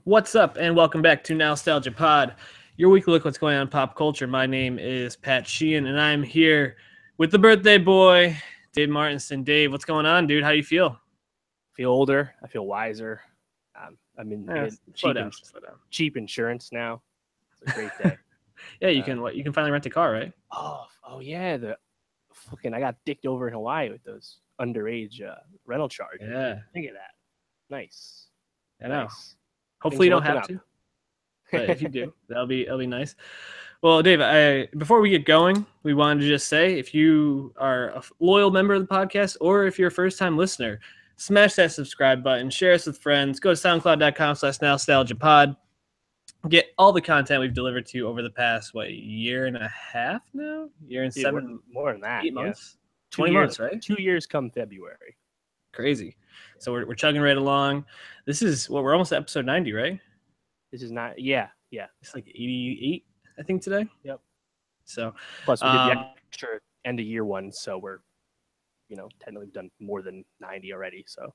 What's up, and welcome back to Nowstalgia Pod, your weekly look what's going on in pop culture. My name is Pat Sheehan, and I'm here with the birthday boy, Dave Martinson. Dave, what's going on, dude? How do you feel? I feel older. I feel wiser. I get slow down. cheap insurance now. It's a great day. Yeah, you can finally rent a car, right? Oh yeah. I got dicked over in Hawaii with those underage rental charges. Yeah, Think of that. Nice. I know. Nice. Hopefully you don't have to, but if you do, it'll be nice. Well, Dave, before we get going, we wanted to just say if you are a loyal member of the podcast or if you're a first-time listener, smash that subscribe button, share us with friends, go to soundcloud.com/nostalgiapod. Get all the content we've delivered to you over the past, year and a half now? Year and 7 more than that. 8 months? 20 months, right? 2 years come February. Crazy. So we're chugging right along. This is we're almost at episode 90, right? This is not, yeah. It's like 88, I think, today. Yep. So plus we did the extra end of year one, so we're technically done more than 90 already. So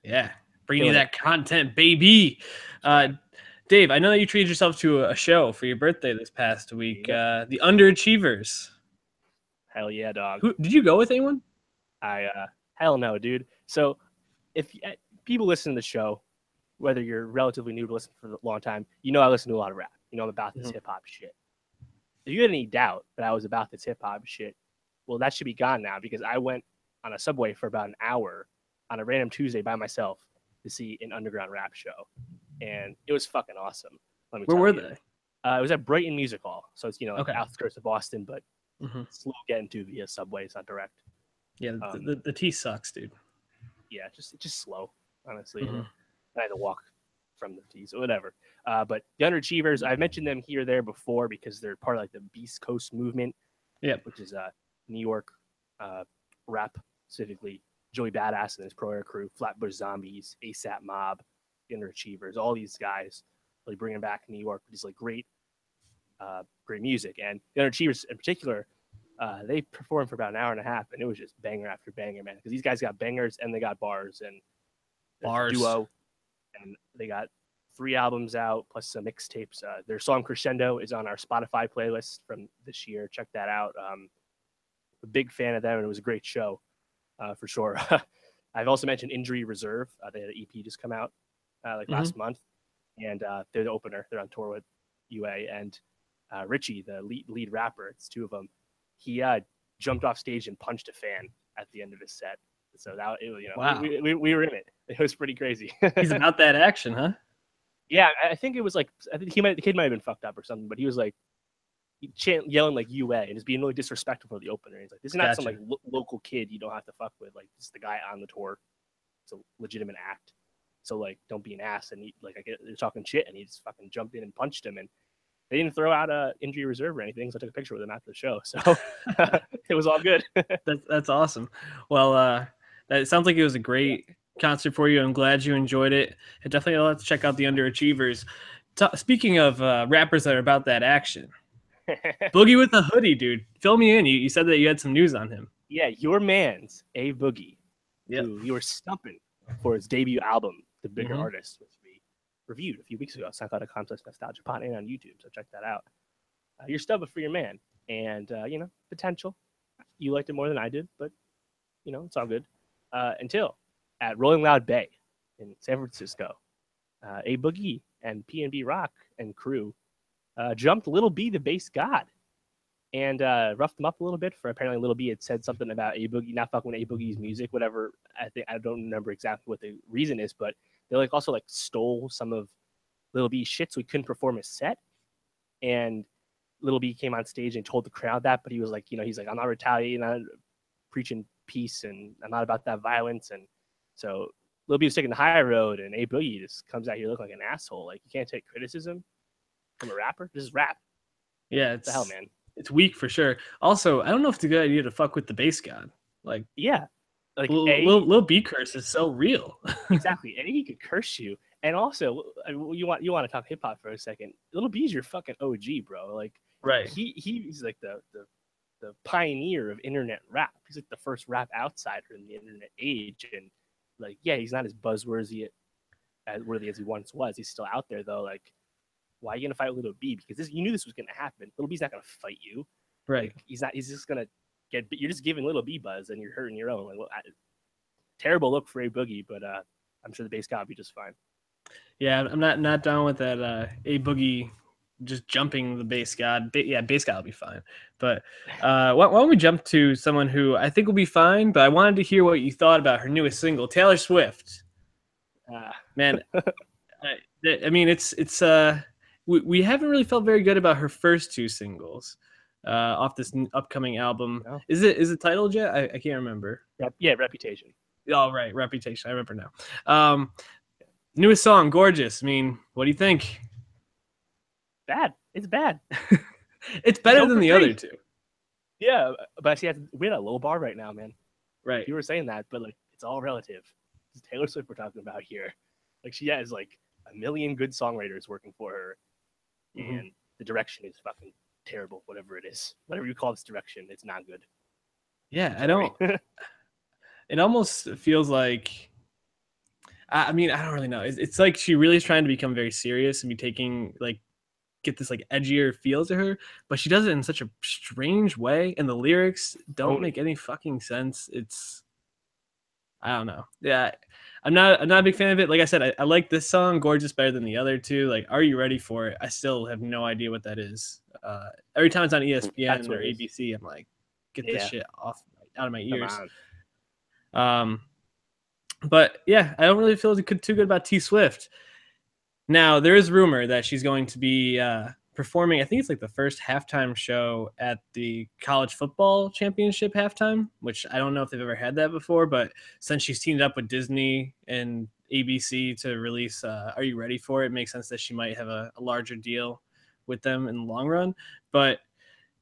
yeah, bringing you that content, baby. Dave, I know that you treated yourself to a show for your birthday this past week. Yep. The Underachievers. Hell yeah, dog. Did you go with anyone? Hell no, dude. So if people listen to the show, whether you're relatively new to listen for a long time, I listen to a lot of rap. I'm about this hip hop shit. If you had any doubt that I was about this hip hop shit, well, that should be gone now, because I went on a subway for about an hour on a random Tuesday by myself to see an underground rap show, and it was fucking awesome. Where were they? It was at Brighton Music Hall, so it's okay. outskirts of Boston, but slow getting to via subway. It's not direct. Yeah, the T sucks, dude. Yeah, just slow, honestly. I had to walk from the T, so whatever. But the Underachievers, I've mentioned them here or there before because they're part of like the Beast Coast movement. Yeah, which is New York rap, specifically Joey Badass and his Pro Air crew, Flatbush Zombies, ASAP Mob, the Underachievers, all these guys really bringing back New York with these like great music. And the Underachievers in particular, they performed for about an hour and a half, and it was just banger after banger, man. Because these guys got bangers and they got bars, and duo, and they got 3 albums out plus some mixtapes. Their song Crescendo is on our Spotify playlist from this year. Check that out. A big fan of them, and it was a great show for sure. I've also mentioned Injury Reserve. They had an EP just come out last month, and they're the opener. They're on tour with UA, and Richie, the lead rapper, it's 2 of them. He jumped off stage and punched a fan at the end of his set. So that wow. we were in it. It was pretty crazy. He's about that action, huh? Yeah, I think it was like, I think the kid might have been fucked up or something, but he was like yelling like UA and just being really disrespectful for the opener. He's like, this is not some like local kid you don't have to fuck with. Like, this is the guy on the tour. It's a legitimate act. So like, don't be an ass. And they're talking shit, and he just fucking jumped in and punched him. And they didn't throw out a injury reserve or anything, so I took a picture with him after the show. So it was all good. That's awesome. Well, that sounds like it was a great concert for you. I'm glad you enjoyed it. And definitely I'll have to check out the Underachievers. Speaking of rappers that are about that action, Boogie with a Hoodie, dude. Fill me in. You said that you had some news on him. Yeah, your man's A Boogie, yep, who you were stumping for his debut album, The Bigger Artist, which we reviewed a few weeks ago on SoundCloud.com/nostalgiapod and on YouTube, so check that out. You're stumping for your man, and potential. You liked it more than I did, but it's all good. Until at Rolling Loud Bay in San Francisco, A Boogie and P&B Rock and crew jumped Little B, the bass god, and roughed him up a little bit for apparently Little B had said something about A Boogie not fucking with A Boogie's music, whatever. I don't remember exactly what the reason is, but they also stole some of Little B's shit, so he couldn't perform his set. And Little B came on stage and told the crowd that, but he was like, he's like, I'm not retaliating, I'm not preaching peace, and I'm not about that violence. And so Lil B was taking the high road, and A Boogie just comes out here looking like an asshole. Like, you can't take criticism from a rapper. This is rap. Yeah, it's the hell, man. It's weak for sure. Also, I don't know if it's a good idea to fuck with the bass god. Like, yeah, like Lil B curse is so real. Exactly, and he could curse you. And also, you want to talk hip hop for a second. Little B's your fucking OG, bro. Like, right? He's like the pioneer of internet rap. He's like the first rap outsider in the internet age, and like, yeah, he's not as buzzworthy as worthy as he once was. He's still out there though. Like, why are you gonna fight Little B? Because you knew this was gonna happen. Little B's not gonna fight you. Right. Like, he's not. He's just gonna get. You're just giving Little B buzz, and you're hurting your own. Like, well, terrible look for a Boogie, but I'm sure the base god will be just fine. Yeah, I'm not down with that. A Boogie just jumping the base god. Base god will be fine. But why don't we jump to someone who I think will be fine? But I wanted to hear what you thought about her newest single, Taylor Swift. Man, I mean, it's we haven't really felt very good about her first two singles off this upcoming album. No. Is it titled yet? I can't remember. Yeah, Reputation. Oh, right, Reputation. I remember now. Newest song, Gorgeous. I mean, what do you think? Bad. It's bad. It's better than the other two. Yeah, but we're at a low bar right now, man. Right. You were saying that, but like it's all relative. It's Taylor Swift we're talking about here. Like she has like a million good songwriters working for her, and the direction is fucking terrible. Whatever it is, whatever you call this direction, it's not good. Yeah, I don't. It almost feels like. I mean, I don't really know. It's like she really is trying to become very serious and be taking get this like edgier feel to her, but she does it in such a strange way, and the lyrics don't make any fucking sense. I don't know. Yeah, I'm not a big fan of it. Like I said, I like this song Gorgeous better than the other two. Like, Are You Ready for It? I still have no idea what that is. Every time it's on ESPN or ABC, I'm like, get this shit out of my ears. But yeah, I don't really feel too good about T Swift. Now, there is rumor that she's going to be performing, I think it's like the first halftime show at the college football championship halftime, which I don't know if they've ever had that before, but since she's teamed up with Disney and ABC to release Are You Ready for It, it makes sense that she might have a larger deal with them in the long run. But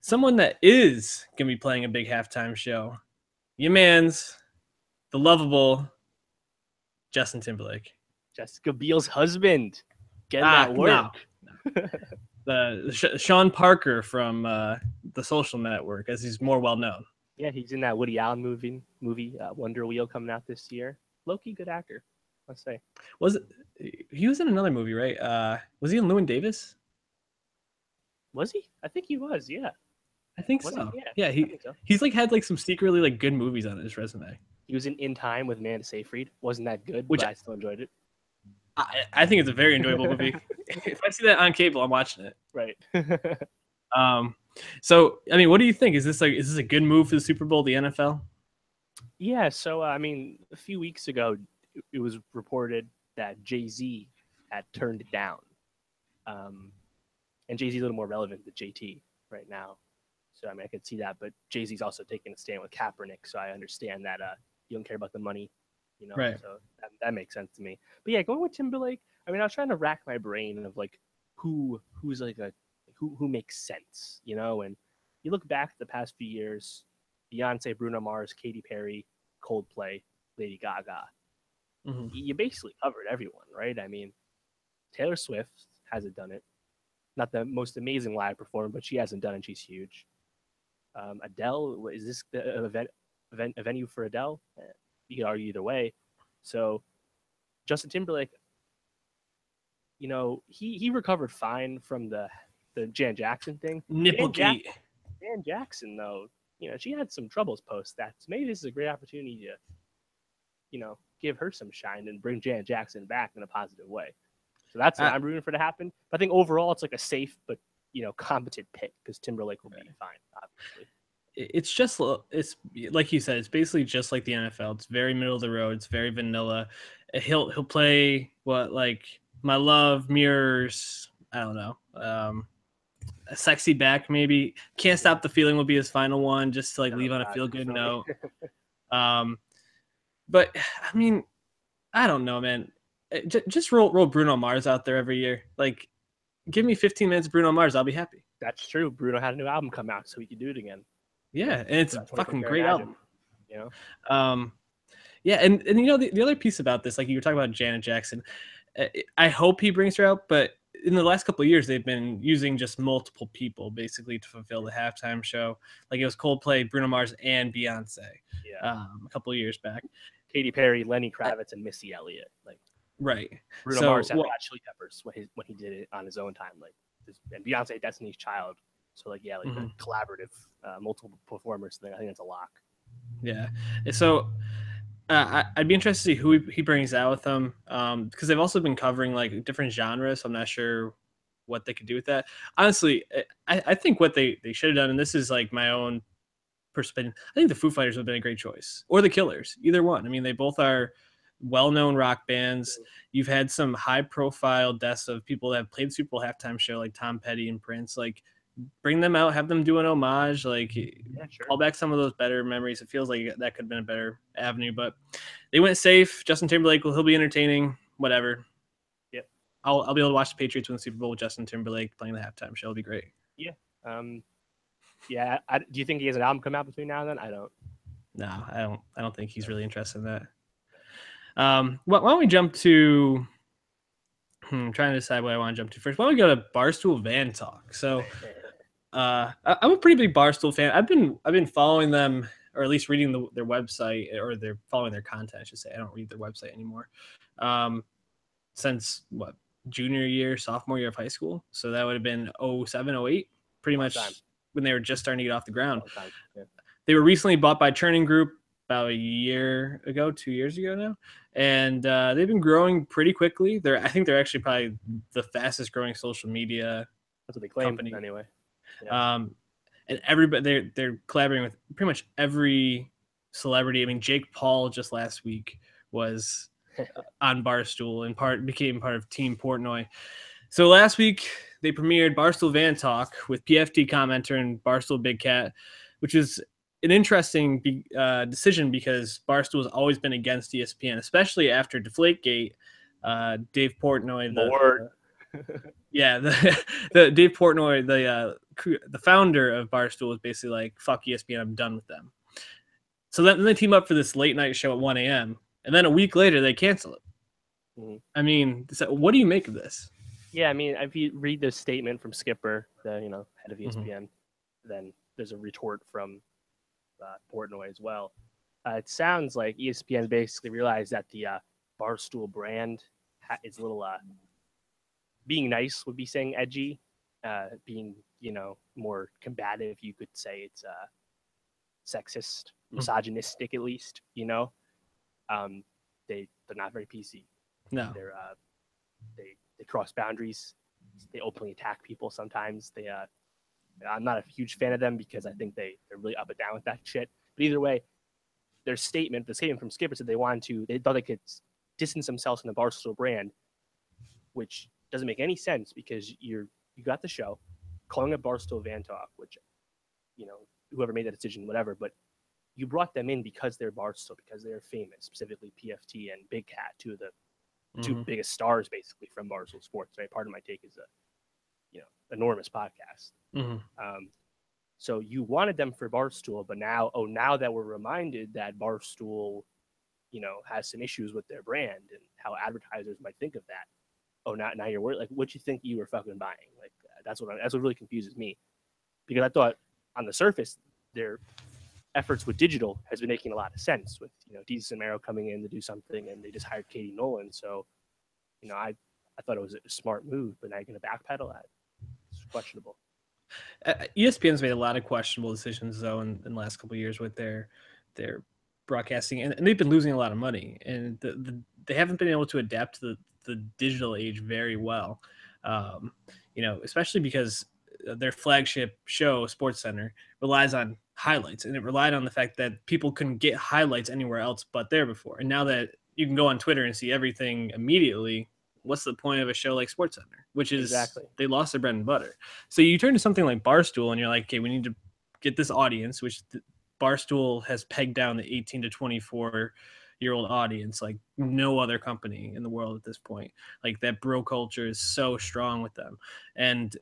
someone that is going to be playing a big halftime show, your man's, the lovable Justin Timberlake. Jessica Biel's husband. Getting that work. No. Sean Parker from The Social Network, as he's more well known. Yeah, he's in that Woody Allen movie Wonder Wheel coming out this year. Low-key good actor, let's say. He was in another movie, right? Was he in Llewyn Davis? Was he? I think he was, yeah. I think so. Yeah, he's like had like some secretly like good movies on his resume. He was in Time with Amanda Seyfried. Wasn't that good, but I still enjoyed it. I think it's a very enjoyable movie. If I see that on cable, I'm watching it. Right. So, I mean, what do you think? Is this a good move for the Super Bowl, the NFL? Yeah. So, I mean, a few weeks ago, it was reported that Jay-Z had turned it down. And Jay-Z is a little more relevant than JT right now. So, I mean, I could see that. But Jay-Z's also taking a stand with Kaepernick. So I understand that you don't care about the money. Right. So that makes sense to me. But yeah, going with Timberlake, I mean, I was trying to rack my brain of like who's like who makes sense, and you look back the past few years, Beyonce, Bruno Mars, Katy Perry, Coldplay, Lady Gaga. Mm-hmm. You basically covered everyone, right? I mean, Taylor Swift hasn't done it. Not the most amazing live performer, but she hasn't done it. She's huge. Adele, is this a venue for Adele? You could argue either way. So Justin Timberlake, he recovered fine from the Jan Jackson thing. Nipplegate. Jan Jackson, though, she had some troubles post that. So maybe this is a great opportunity to, give her some shine and bring Jan Jackson back in a positive way. So that's what I'm rooting for to happen. But I think overall it's like a safe but competent pick because Timberlake will be fine, obviously. It's like you said, it's basically just like the NFL. It's very middle of the road. It's very vanilla. He'll play like My Love, Mirrors. I don't know. A Sexy Back maybe. Can't Stop the Feeling will be his final one, just to leave on a feel good note. But I mean, I don't know, man. Just roll Bruno Mars out there every year. Like, give me 15 minutes of Bruno Mars, I'll be happy. That's true. Bruno had a new album come out, so we could do it again. Yeah, and it's a fucking great album. Yeah, and the other piece about this, like you were talking about Janet Jackson, I hope he brings her out, but in the last couple of years, they've been using just multiple people basically to fulfill the halftime show. Like it was Coldplay, Bruno Mars, and Beyonce. Yeah, a couple of years back. Katy Perry, Lenny Kravitz, and Missy Elliott. Right. Bruno Mars had Red Hot Chili Peppers when he did it on his own time, like, and Beyonce Destiny's Child. So like, yeah, like the collaborative, multiple performers thing. I think that's a lock. Yeah. So I'd be interested to see who he brings out with them, because they've also been covering like different genres. So I'm not sure what they could do with that. Honestly, I think what they should have done, and this is like my own perspective, I think the Foo Fighters would have been a great choice, or the Killers, either one. I mean, they both are well-known rock bands. You've had some high-profile deaths of people that have played the Super Bowl halftime show, like Tom Petty and Prince. Like, bring them out, have them do an homage, like call back some of those better memories. It feels like that could have been a better avenue, but they went safe. Justin Timberlake, he'll be entertaining, whatever. Yep. I'll be able to watch the Patriots win the Super Bowl with Justin Timberlake playing the halftime show. It'll be great. Yeah. Yeah. Do you think he has an album come out between now and then? I don't. No, I don't think he's really interested in that. Why don't we jump to? I'm trying to decide what I want to jump to first. Why don't we go to Barstool Van Talk? So, I'm a pretty big Barstool fan. I've been following them, or at least reading their website, or they're following their content, I should say. I don't read their website anymore. Since junior year, sophomore year of high school. So that would have been 07, 08, pretty much when they were just starting to get off the ground. Yeah. They were recently bought by Churning Group about 2 years ago now. And they've been growing pretty quickly. I think they're actually probably the fastest growing social media. That's what they claim company. Anyway. Yeah. And everybody, they're collaborating with pretty much every celebrity. I mean, Jake Paul just last week was on Barstool and became part of Team Portnoy. So last week they premiered Barstool Van Talk with PFT commenter and Barstool Big Cat, which is an interesting decision because Barstool has always been against ESPN, especially after Deflategate. Dave Portnoy, the Dave Portnoy, the founder of Barstool, was basically like, "Fuck ESPN, I'm done with them." So then they team up for this late night show at 1 a.m. and then a week later they cancel it. Mm-hmm. I mean, what do you make of this? Yeah, I mean, if you read the statement from Skipper, the head of ESPN, then there's a retort from Portnoy as well. It sounds like ESPN basically realized that the Barstool brand is a little being nice would be saying edgy, being more combative. You could say it's sexist, misogynistic at least. They're not very PC. No, they cross boundaries. They openly attack people sometimes. I'm not a huge fan of them because I think they're really up and down with that shit. But either way, the statement from Skipper said they thought they could distance themselves from the Barstool brand, which doesn't make any sense because you got the show, calling it Barstool Van Talk, which, whoever made that decision, whatever, but you brought them in because they're Barstool, because they're famous, specifically PFT and Big Cat, two of the two biggest stars basically from Barstool Sports, right? Part of my take is enormous podcast. So you wanted them for Barstool, but now that we're reminded that Barstool, has some issues with their brand and how advertisers might think of that. Now you're worried. Like, what you think you were fucking buying? Like, that's what really confuses me, because I thought on the surface their efforts with digital has been making a lot of sense with Desus and Mero coming in to do something, and they just hired Katie Nolan. So, I thought it was a smart move, but now you're going to backpedal at it. It's questionable. ESPN's made a lot of questionable decisions though in the last couple of years with their broadcasting, and they've been losing a lot of money, and they haven't been able to adapt to the digital age very well. Especially because their flagship show, SportsCenter, relies on highlights, and it relied on the fact that people couldn't get highlights anywhere else but there before. And now that you can go on Twitter and see everything immediately, what's the point of a show like SportsCenter, which is they lost their bread and butter. So you turn to something like Barstool and you're like, okay, we need to get this audience, which Barstool has pegged down the 18 to 24-year-old audience like no other company in the world at this point. Like, that bro culture is so strong with them. And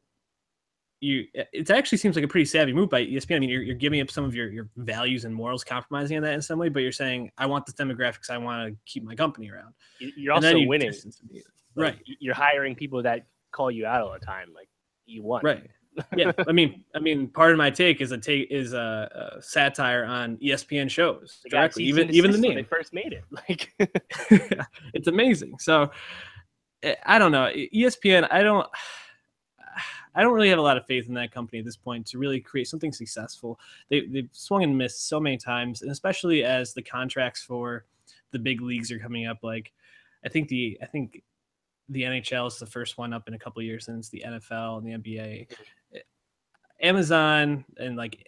it actually seems like a pretty savvy move by ESPN. I mean, you're giving up some of your values and morals, compromising on that in some way, but you're saying, I want this demographics, I want to keep my company around. You're also winning. Right. You're hiring people that call you out all the time. Like, you won. Right. Yeah, I mean, part of my take is a satire on ESPN shows They got directly. cease and Even the desist when name, they first made it. Like, it's amazing. So I don't know, ESPN. I don't really have a lot of faith in that company at this point to really create something successful. They've swung and missed so many times, and especially as the contracts for the big leagues are coming up. Like, I think the NHL is the first one up in a couple of years since the NFL and the NBA. Amazon and like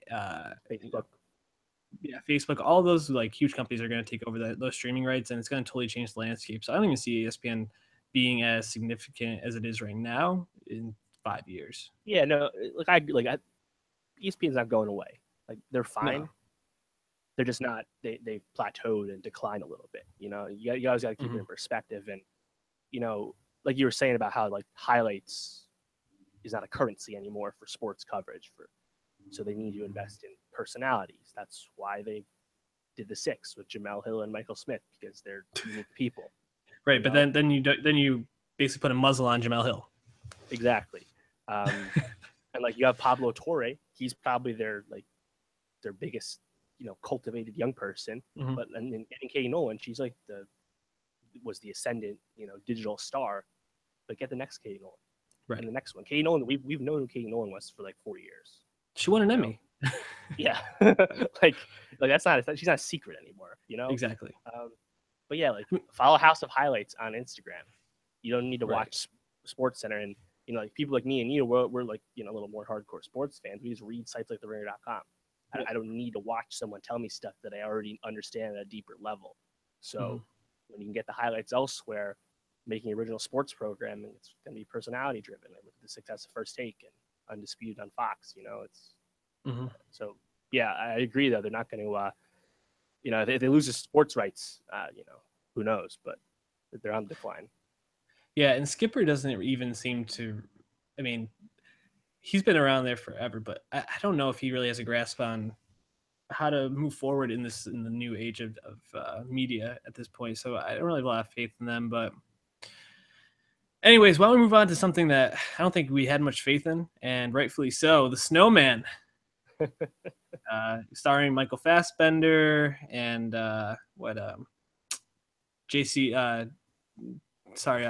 Facebook. yeah, Facebook, all those like huge companies are going to take over those streaming rights, and it's going to totally change the landscape. So I don't even see ESPN being as significant as it is right now in 5 years. Yeah, no, ESPN's not going away. Like, they're fine. No. They're just not. They plateaued and declined a little bit. You know, you always got to keep it in perspective. And like you were saying about how like highlights is not a currency anymore for sports coverage. So they need to invest in personalities. That's why they did the Six with Jamel Hill and Michael Smith, because they're unique people. Right, but then you basically put a muzzle on Jamel Hill. Exactly. And like you have Pablo Torre, he's probably their biggest cultivated young person. But and getting Katie Nolan, she's like was the ascendant digital star. But get the next Katie Nolan, right? And the next one, Katie Nolan, we've known who Katie Nolan was for like 4 years. She won an Emmy. Yeah, like she's not a secret anymore. Exactly. But yeah, like follow House of Highlights on Instagram. You don't need to watch Sports Center, and like people like me and you, we're like a little more hardcore sports fans. We just read sites like TheRinger.com. I don't need to watch someone tell me stuff that I already understand at a deeper level. So when you can get the highlights elsewhere, making original sports programming, it's going to be personality driven. Like, look at the success of First Take and Undisputed on Fox. It's so yeah, I agree though. They're not going to if they lose the sports rights, who knows? But they're on the decline. Yeah, and Skipper doesn't even seem to. I mean, he's been around there forever, but I don't know if he really has a grasp on how to move forward in the new age of media at this point. So I don't really have a lot of faith in them. But anyways, why don't we move on to something that I don't think we had much faith in, and rightfully so, the Snowman. Starring Michael Fassbender and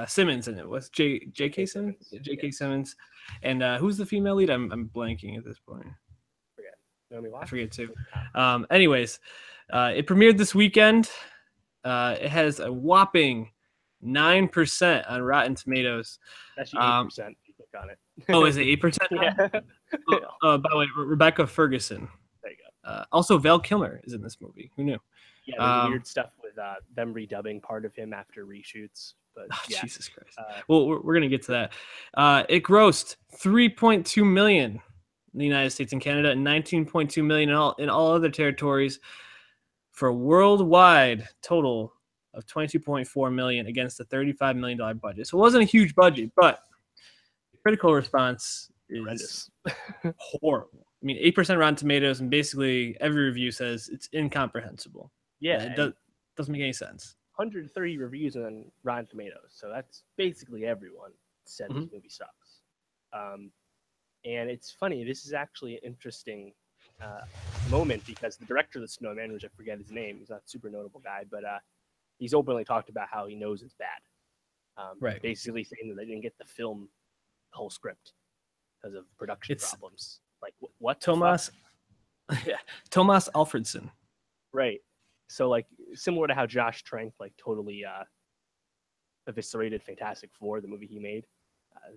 Simmons in it. Was J.K. Simmons? Yeah, J.K. Simmons. And who's the female lead? I'm blanking at this point. I forget too. Anyways, it premiered this weekend. It has a whopping 9% on Rotten Tomatoes. That's 8%. On it. Oh, is it 8%? Yeah. By the way, Rebecca Ferguson. There you go. Also, Val Kilmer is in this movie. Who knew? Yeah, there's weird stuff with them redubbing part of him after reshoots. But yeah. Jesus Christ. Well, we're gonna get to that. It grossed $3.2 million in the United States and Canada, and $19.2 million in all other territories, for a worldwide total of $22.4 million against a $35 million budget. So it wasn't a huge budget, but the critical response is horrible. I mean, 8% Rotten Tomatoes, and basically every review says it's incomprehensible. Yeah, it doesn't make any sense. 130 reviews on Rotten Tomatoes, so that's basically everyone said this movie sucks. And it's funny, this is actually an interesting moment, because the director of the Snowman, which I forget his name, he's not a super notable guy, but he's openly talked about how he knows it's bad. Basically saying that they didn't get to film the whole script because of production problems. Like, what? Tomas Alfredson. Right. So, like, similar to how Josh Trank, like, totally eviscerated Fantastic Four, the movie he made.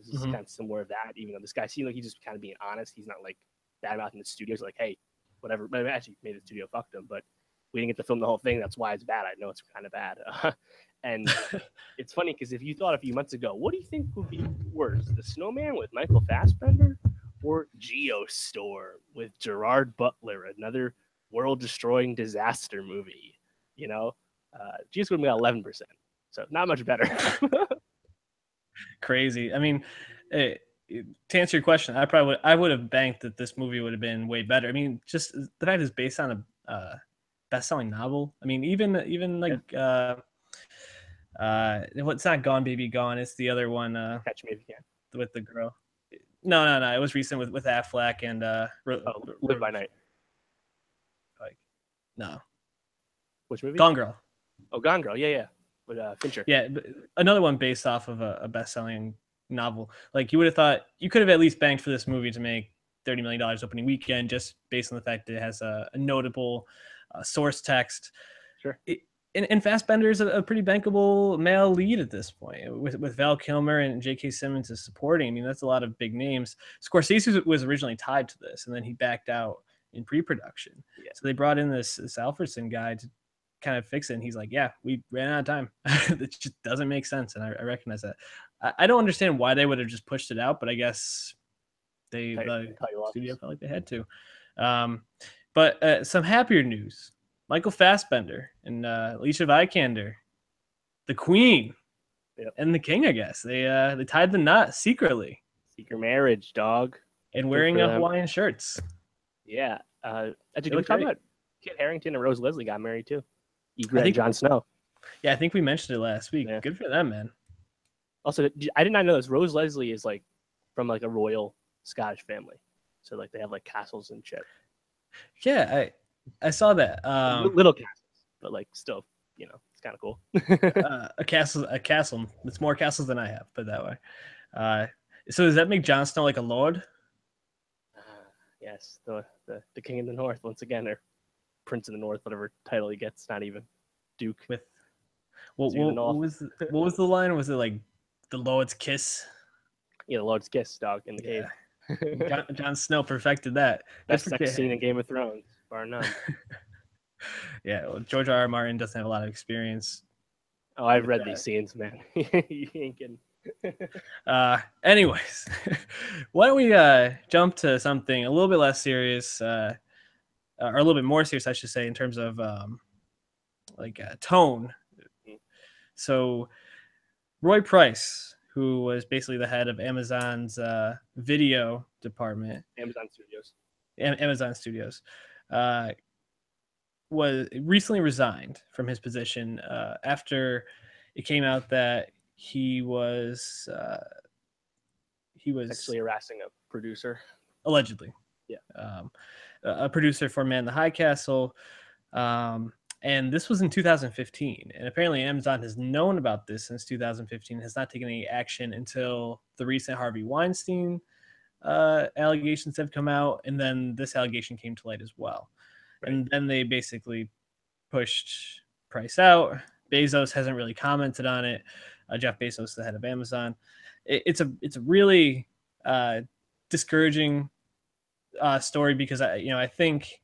This is kind of similar to that, even though this guy seemed like he's just kind of being honest. He's not, like, bad-mouthing the studios, like, hey, whatever. But actually, maybe the studio fucked him, but we didn't get to film the whole thing. That's why it's bad. I know it's kind of bad. And it's funny, because if you thought a few months ago, what do you think would be worse, The Snowman with Michael Fassbender or Geostorm with Gerard Butler, another world-destroying disaster movie? Geostorm got 11%, so not much better. Crazy. I mean, to answer your question, I would have banked that this movie would have been way better. I mean, just the fact it's based on a best-selling novel. I mean, even like what's not Gone Baby Gone? It's the other one. Catch Me If You Can. With the girl. No. It was recent with Affleck and Live by Night. Like, no. Which movie? Gone Girl. Oh, Gone Girl. Yeah. With Fincher. Yeah, another one based off of a best-selling novel. Like, you would have thought you could have at least banked for this movie to make $30 million opening weekend, just based on the fact that it has a notable source text. Sure. And Fassbender is a pretty bankable male lead at this point, with Val Kilmer and J.K. Simmons as supporting. I mean, that's a lot of big names. Scorsese was originally tied to this, and then he backed out in pre-production. Yeah. So they brought in this Alfredson guy to kind of fix it, and he's like, yeah, we ran out of time. It just doesn't make sense, and I recognize that. I don't understand why they would have just pushed it out, but I guess the studio felt like they had to. But some happier news. Michael Fassbender and Alicia Vikander, the Queen, and the King, I guess. They tied the knot secretly. Secret marriage, dog. And wearing Hawaiian shirts. Yeah. Did we talk about Kit Harington and Rose Leslie got married too? Egret and Jon Snow. Yeah, I think we mentioned it last week. Yeah. Good for them, man. Also, I did not know this. Rose Leslie is like from like a royal Scottish family. So like they have like castles and shit. Yeah, I saw that. Little castles, but like still, it's kind of cool. A castle. It's more castles than I have, put it that way. So does that make Jon Snow like a lord? Yes, the King of the North once again, or Prince of the North, whatever title he gets. Not even Duke. With what was the line? Was it like the Lord's kiss? Yeah, the Lord's kiss, dog, in the cave. Jon Snow perfected that. Best sex scene in Game of Thrones, bar none. Yeah, well, George R.R. Martin doesn't have a lot of experience. Oh, I've read these scenes, man. You ain't kidding. Anyways, why don't we jump to something a little bit less serious, or a little bit more serious, I should say, in terms of tone. So, Roy Price, who was basically the head of Amazon's video department, Amazon Studios, was recently resigned from his position after it came out that he was sexually harassing a producer, allegedly. Yeah, a producer for Man in the High Castle, and this was in 2015. And apparently, Amazon has known about this since 2015. Has not taken any action until the recent Harvey Weinstein allegations have come out, and then this allegation came to light as well. Right. And then they basically pushed Price out. Bezos hasn't really commented on it. Jeff Bezos, the head of Amazon. It's a really discouraging story because I think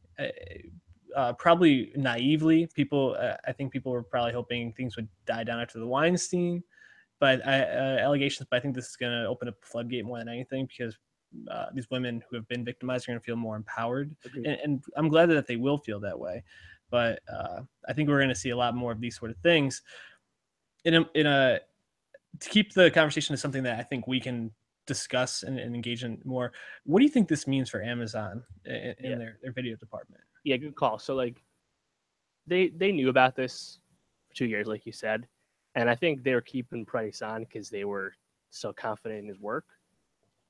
probably naively I think people were probably hoping things would die down after the Weinstein allegations. But I think this is going to open up a floodgate more than anything because these women who have been victimized are going to feel more empowered, and I'm glad that they will feel that way. But I think we're going to see a lot more of these sort of things. To keep the conversation to something that I think we can discuss and engage in more. What do you think this means for Amazon in their video department? Yeah, good call. So like they knew about this for 2 years, like you said, and I think they were keeping Price on because they were so confident in his work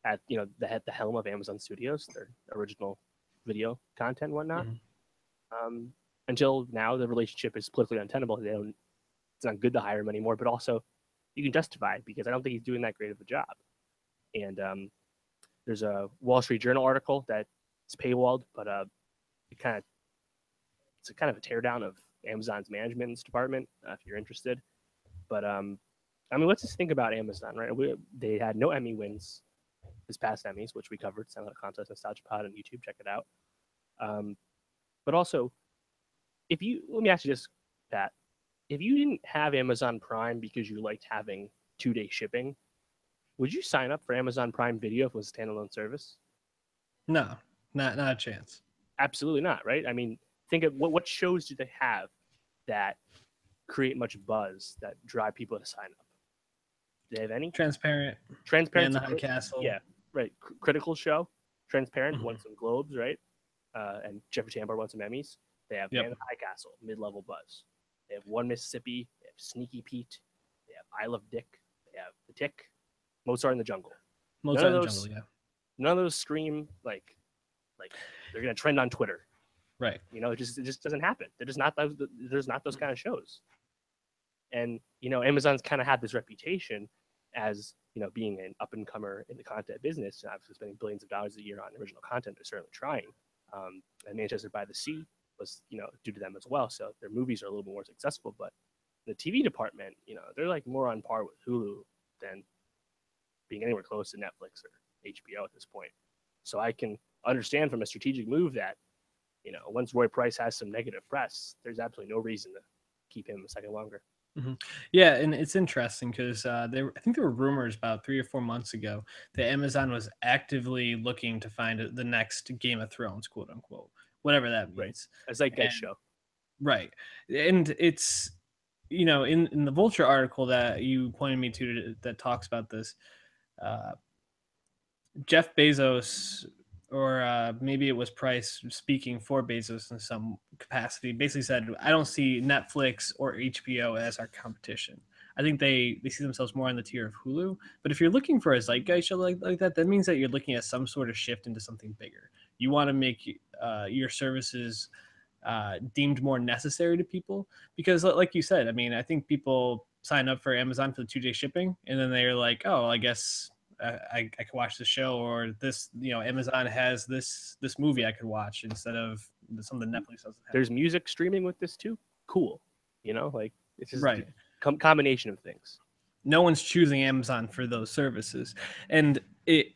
at the helm of Amazon Studios, their original video content and whatnot. Mm-hmm. Until now, the relationship is politically untenable. It's not good to hire him anymore, but also you can justify it because I don't think he's doing that great of a job. And there's a Wall Street Journal article that's paywalled, but it's kind of a teardown of Amazon's management department if you're interested. But let's just think about Amazon, right? They had no Emmy wins this past Emmys, which we covered. Soundcloud Contest, Nostalgia Pod on YouTube. Check it out. But also, let me ask you this, Pat. If you didn't have Amazon Prime because you liked having 2-day shipping, would you sign up for Amazon Prime Video if it was a standalone service? No, not a chance. Absolutely not, right? I mean, think of what shows do they have that create much buzz that drive people to sign up? Do they have any? Transparent. Man in the High Castle. Yeah, right. Critical show. Transparent won some Globes, right? And Jeffrey Tambor won some Emmys. They have Man in the High Castle, mid-level buzz. They have One Mississippi. They have Sneaky Pete. They have I Love Dick. They have The Tick. Mozart in the Jungle. Mozart in the Jungle, yeah. None of those scream like they're gonna trend on Twitter. Right. You know, it just doesn't happen. There's not those kind of shows. And you know, Amazon's kind of had this reputation as, you know, being an up and comer in the content business, and obviously spending billions of dollars a year on original content. They're certainly trying. And Manchester by the Sea was, you know, due to them as well. So their movies are a little bit more successful. But the TV department, you know, they're like more on par with Hulu than being anywhere close to Netflix or HBO at this point. So I can understand from a strategic move that, you know, once Roy Price has some negative press, there's absolutely no reason to keep him a second longer. Mm-hmm. Yeah, and it's interesting because I think there were rumors about 3 or 4 months ago that Amazon was actively looking to find the next Game of Thrones, quote unquote, whatever that means. Right. As like that show. Right. And it's, you know, in the Vulture article that you pointed me to that talks about this, Jeff Bezos, or maybe it was Price speaking for Bezos in some capacity, basically said, I don't see Netflix or HBO as our competition. I think they see themselves more on the tier of Hulu. But if you're looking for a zeitgeist show like that, that means that you're looking at some sort of shift into something bigger. You want to make your services deemed more necessary to people, because like you said, I mean, I think people sign up for Amazon for the 2-day shipping, and then they're like, oh, I guess I could watch the show, or this, you know, Amazon has this movie I could watch instead of something Netflix doesn't have. There's music streaming with this too. Cool. You know, like it's just right. a combination of things. No one's choosing Amazon for those services. And it,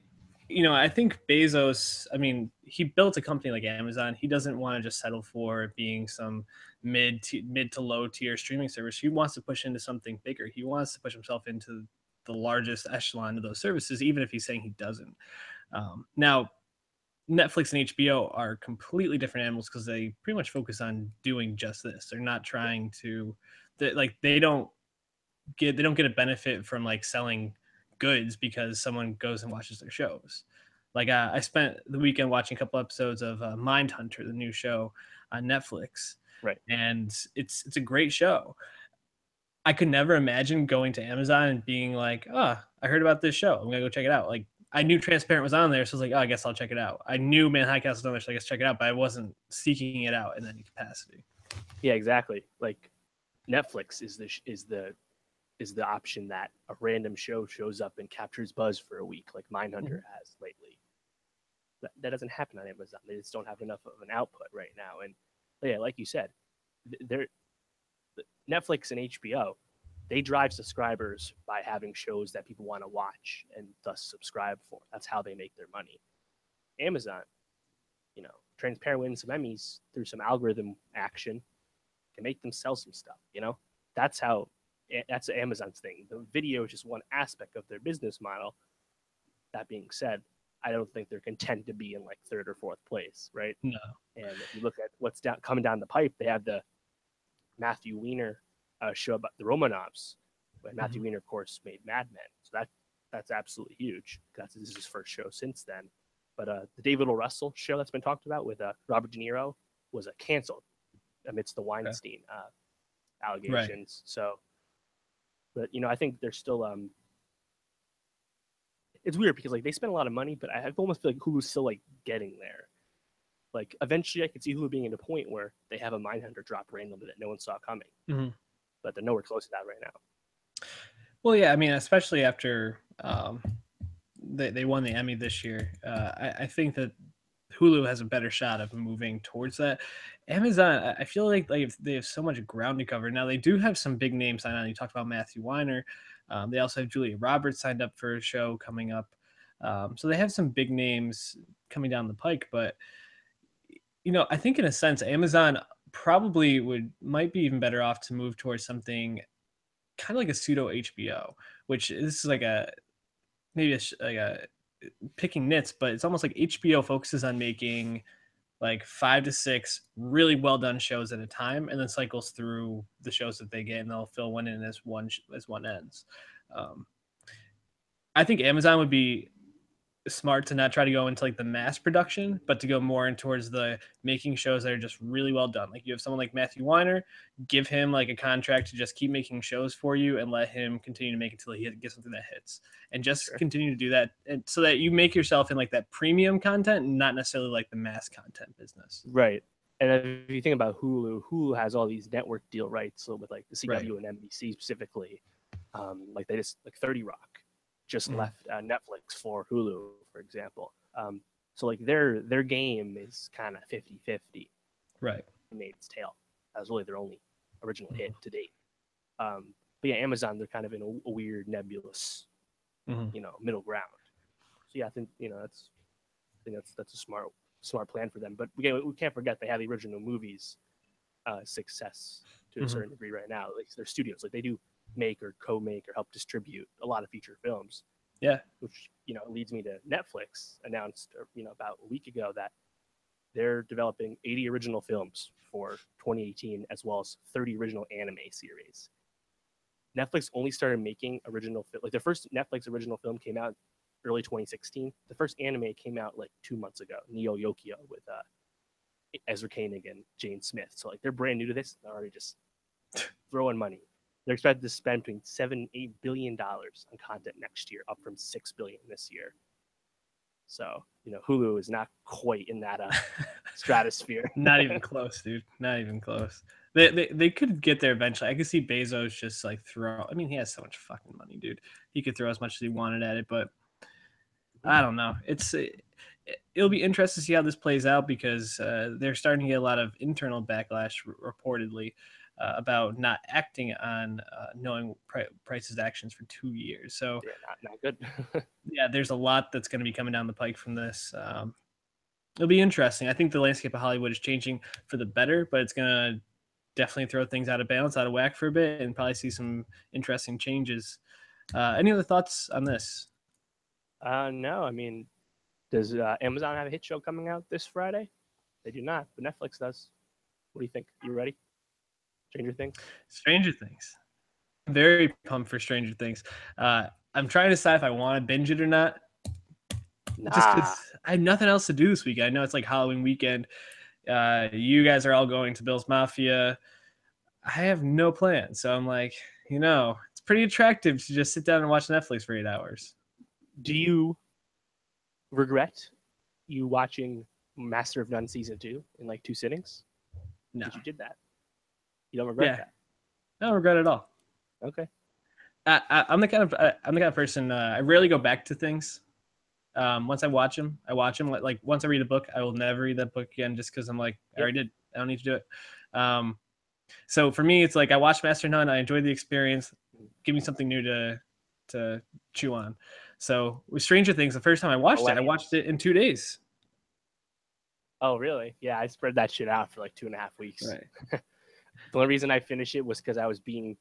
you know, I think Bezos, I mean, he built a company like Amazon. He doesn't want to just settle for being some mid to low tier streaming service. He wants to push into something bigger. He wants to push himself into the largest echelon of those services, even if he's saying he doesn't. Now, Netflix and HBO are completely different animals because they pretty much focus on doing just this. They're not trying to, they don't get a benefit from like selling goods because someone goes and watches their shows. Like I spent the weekend watching a couple episodes of Mindhunter, the new show on Netflix, right? And it's a great show. I could never imagine going to Amazon and being like, oh, I heard about this show, I'm gonna go check it out. Like, I knew Transparent was on there, so I was like, oh, I guess I'll check it out. I knew Man High Castle was on there, so I guess check it out, but I wasn't seeking it out in any capacity. Yeah, exactly. Like Netflix is the option that a random show shows up and captures buzz for a week, like Mindhunter has lately. That doesn't happen on Amazon. They just don't have enough of an output right now. And yeah, like you said, Netflix and HBO, they drive subscribers by having shows that people want to watch and thus subscribe for. That's how they make their money. Amazon, you know, Transparent wins some Emmys through some algorithm action, can make them sell some stuff. You know, that's Amazon's thing. The video is just one aspect of their business model. That being said, I don't think they're content to be in like third or fourth place, right? No. And if you look at what's coming down the pipe, they have the Matthew Weiner show about the Romanovs. But Matthew Weiner, of course, made Mad Men, so that's absolutely huge. This is his first show since then. But the David O. Russell show that's been talked about with Robert De Niro was canceled amidst the Weinstein allegations. Right. So, but you know, I think they're still it's weird because like they spend a lot of money, but I almost feel like Hulu's still like getting there. Like eventually I could see Hulu being at a point where they have a Mindhunter drop randomly that no one saw coming. But they're nowhere close to that right now. Well, yeah, I mean, especially after they won the Emmy this year, I think that Hulu has a better shot of moving towards that. Amazon, I feel like they have so much ground to cover. Now, they do have some big names signed on. You talked about Matthew Weiner. They also have Julia Roberts signed up for a show coming up. So they have some big names coming down the pike. But, you know, I think in a sense, Amazon probably might be even better off to move towards something kind of like a pseudo HBO, which this is like maybe a picking nits, but it's almost like HBO focuses on making like 5 to 6 really well done shows at a time, and then cycles through the shows that they get, and they'll fill one in as one ends. I think Amazon would be smart to not try to go into like the mass production, but to go more in towards the making shows that are just really well done. Like you have someone like Matthew Weiner, give him like a contract to just keep making shows for you and let him continue to make it until he gets something that hits, and just continue to do that, and so that you make yourself in like that premium content, not necessarily like the mass content business. Right. And if you think about Hulu has all these network deal rights with like the CW and NBC specifically. Like they just like 30 Rock just left Netflix for Hulu, for example. So like their game is kind of 50-50. Right. Handmaid's Tale. That was really their only original hit to date. But yeah, Amazon, they're kind of in a weird nebulous, middle ground. So yeah, I think that's a smart plan for them. But we can't forget they have the original movies success to a certain degree right now. Like their studios, like they do make or co-make or help distribute a lot of feature films. Yeah. Which leads me to Netflix announced about a week ago that they're developing 80 original films for 2018 as well as 30 original anime series. Netflix only started making original like their first Netflix original film came out early 2016. The first anime came out like 2 months ago, Neo Yokio with Ezra Koenig and Jane Smith. So like they're brand new to this. They're already just throwing money. They're expected to spend between $7-8 billion on content next year, up from $6 billion this year. So Hulu is not quite in that stratosphere. Not even close, dude. Not even close. They could get there eventually. I could see Bezos just like throw. I mean, he has so much fucking money, dude. He could throw as much as he wanted at it, but I don't know. It'll be interesting to see how this plays out because they're starting to get a lot of internal backlash reportedly about not acting on knowing Price's actions for 2 years. So yeah, not good. Yeah, there's a lot that's going to be coming down the pike from this. It'll be interesting. I think the landscape of Hollywood is changing for the better, but it's going to definitely throw things out of balance, out of whack for a bit, and probably see some interesting changes. Any other thoughts on this? No, I mean, does Amazon have a hit show coming out this Friday? They do not, but Netflix does. What do you think? You ready? Stranger Things? Stranger Things. Very pumped for Stranger Things. I'm trying to decide if I want to binge it or not. Just because I have nothing else to do this week. I know it's like Halloween weekend. You guys are all going to Bill's Mafia. I have no plan. So I'm like, it's pretty attractive to just sit down and watch Netflix for 8 hours. Do you regret you watching Master of None Season 2 in like 2 sittings? No. Because you did that. You don't regret that? I don't regret it at all. Okay. I'm the kind of person, I rarely go back to things. Once I watch them. Like once I read a book, I will never read that book again just because I'm like, I already did. I don't need to do it. So for me, it's like I watched Master of None. I enjoyed the experience. Give me something new to chew on. So with Stranger Things, the first time I watched it in 2 days. Oh, really? Yeah, I spread that shit out for like 2.5 weeks. Right. The only reason I finished it was because I was being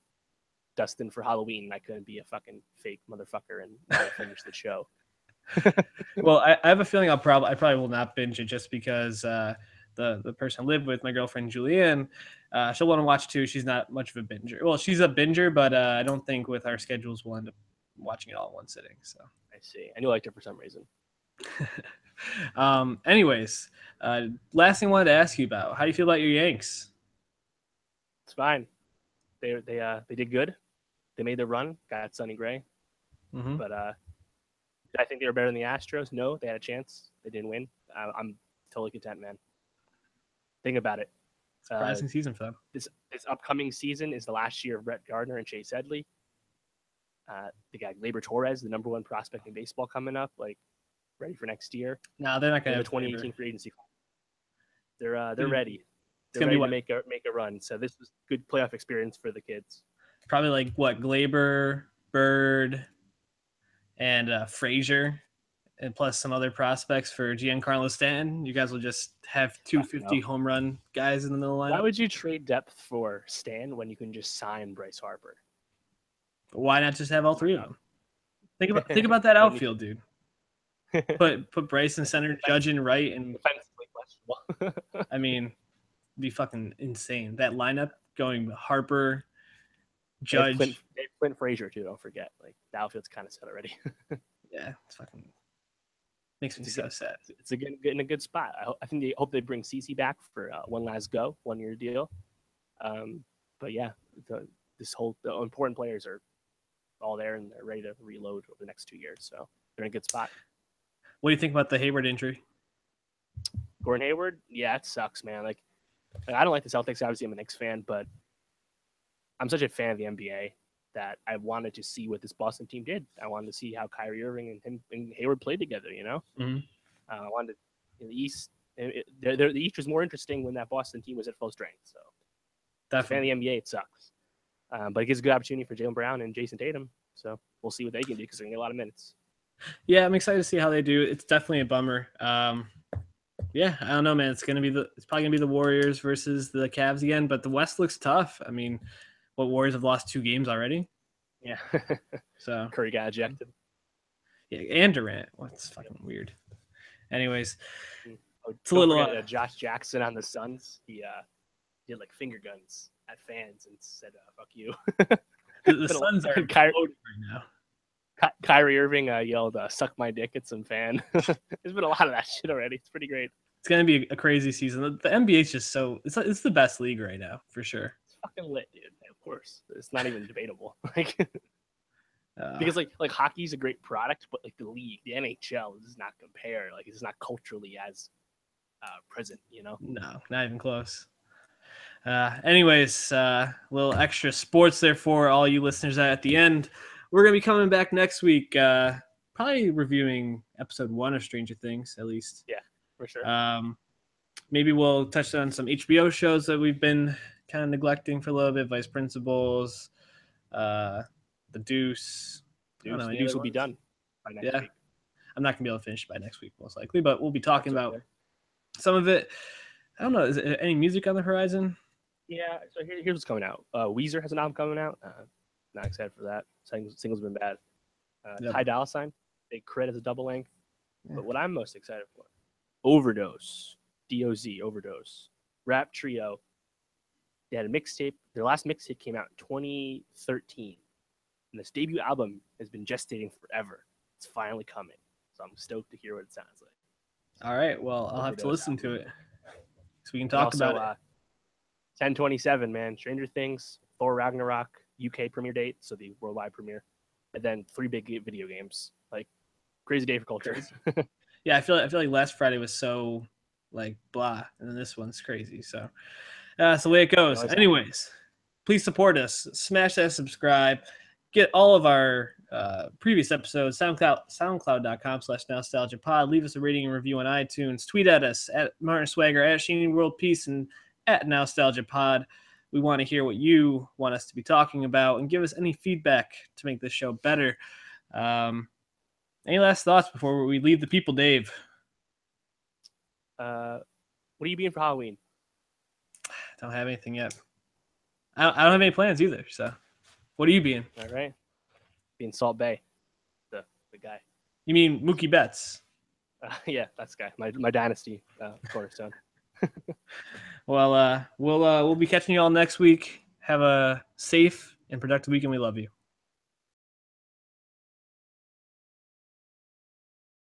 Dustin for Halloween and I couldn't be a fucking fake motherfucker and finish the show. Well, I have a feeling I probably will not binge it just because the person I live with, my girlfriend Julianne, she'll want to watch too. She's not much of a binger. Well, she's a binger, but I don't think with our schedules we'll end up watching it all in one sitting. So I see. I knew I liked it for some reason. Anyways, last thing I wanted to ask you about: how do you feel about your Yanks? It's fine. They did good. They made their run. Got Sonny Gray, but I think they were better than the Astros. No, they had a chance. They didn't win. I'm totally content, man. Think about it. Surprising season for them. This upcoming season is the last year of Brett Gardner and Chase Headley. They got Gleyber Torres, the number 1 prospect in baseball, coming up. Like, ready for next year. No, they're not going to have the 2018 free agency. They're ready. It's They're ready to make a run. So this was good playoff experience for the kids. Probably like what, Gleyber, Bird, and Frazier, and plus some other prospects for Giancarlo Stanton. You guys will just have 250 home run guys in the middle line. Why would you trade depth for Stan when you can just sign Bryce Harper? Why not just have all 3 of them? Think about that outfield, dude. Put Bryce in center, Judge in right, and defensively questionable. I mean, it'd be fucking insane. That lineup going Harper, Judge, Clint Frazier too. Don't forget, like the outfield's kind of set already. Yeah, it's fucking. Makes me so sad. It's in a good spot. I think they hope they bring CC back for one last go, 1-year deal. But yeah, the important players are all there and they're ready to reload over the next 2 years. So they're in a good spot. What do you think about the Hayward injury? Gordon Hayward, yeah, it sucks, man. Like I don't like the Celtics. Obviously, I'm a Knicks fan, but I'm such a fan of the NBA that I wanted to see what this Boston team did. I wanted to see how Kyrie Irving and him and Hayward played together. Mm-hmm. I wanted in the East. The East was more interesting when that Boston team was at full strength. So, definitely. Fan of the NBA, it sucks. But it gives a good opportunity for Jaylen Brown and Jason Tatum. So we'll see what they can do because they're going to get a lot of minutes. Yeah, I'm excited to see how they do. It's definitely a bummer. Yeah, I don't know, man. It's probably gonna be the Warriors versus the Cavs again, but the West looks tough. I mean, what Warriors have lost 2 games already? Yeah. So Curry got ejected. Yeah, and Durant. What's fucking weird. Anyways, it's a little Josh Jackson on the Suns. He did like finger guns at fans and said, "Fuck you." The Suns are Kyrie right now. Kyrie Irving yelled, "Suck my dick" at some fan. There's been a lot of that shit already. It's pretty great. It's gonna be a crazy season. The NBA is just it's the best league right now for sure. It's fucking lit, dude. Of course, it's not even debatable. Because like hockey's a great product, but like the league, the NHL, does not compare. Like it's not culturally as present. No, not even close. Anyways, little extra sports there for all you listeners at the end. We're going to be coming back next week, probably reviewing episode 1 of Stranger Things, at least. Yeah, for sure. Maybe we'll touch on some HBO shows that we've been kind of neglecting for a little bit. Vice Principals, The Deuce. The Deuce will be done by next week. I'm not going to be able to finish by next week, most likely, but we'll be talking about some of it. I don't know. Is there any music on the horizon? Yeah, so here's what's coming out. Weezer has an album coming out. Not excited for that. Singles been bad. Ty Dolla $ign, they credit as a double length. Yeah. But what I'm most excited for, Overdose, D-O-Z, Overdose, rap trio. They had a mixtape. Their last mixtape came out in 2013. And this debut album has been gestating forever. It's finally coming. So I'm stoked to hear what it sounds like. All right. Well, I'll have to listen to it. So we can talk about it. 10/27, man. Stranger Things, Thor Ragnarok, UK premiere date, so the worldwide premiere, and then 3 big video games. Like crazy day for culture. Yeah, I feel like last Friday was so like blah, and then this one's crazy. So that's the way it goes. Anyways, please support us. Smash that subscribe. Get all of our previous episodes. SoundCloud.com/NowstalgiaPod. Leave us a rating and review on iTunes. Tweet at us at Martin Swagger, at Sheeny World Peace, and at NowstalgiaPod. We want to hear what you want us to be talking about and give us any feedback to make this show better. Any last thoughts before we leave the people, Dave? What are you being for Halloween? Don't have anything yet. I don't have any plans either. So, what are you being? All right, being Salt Bay, the guy. You mean Mookie Betts? Yeah, that's the guy. My dynasty cornerstone. Well, we'll be catching you all next week. Have a safe and productive weekend. We love you.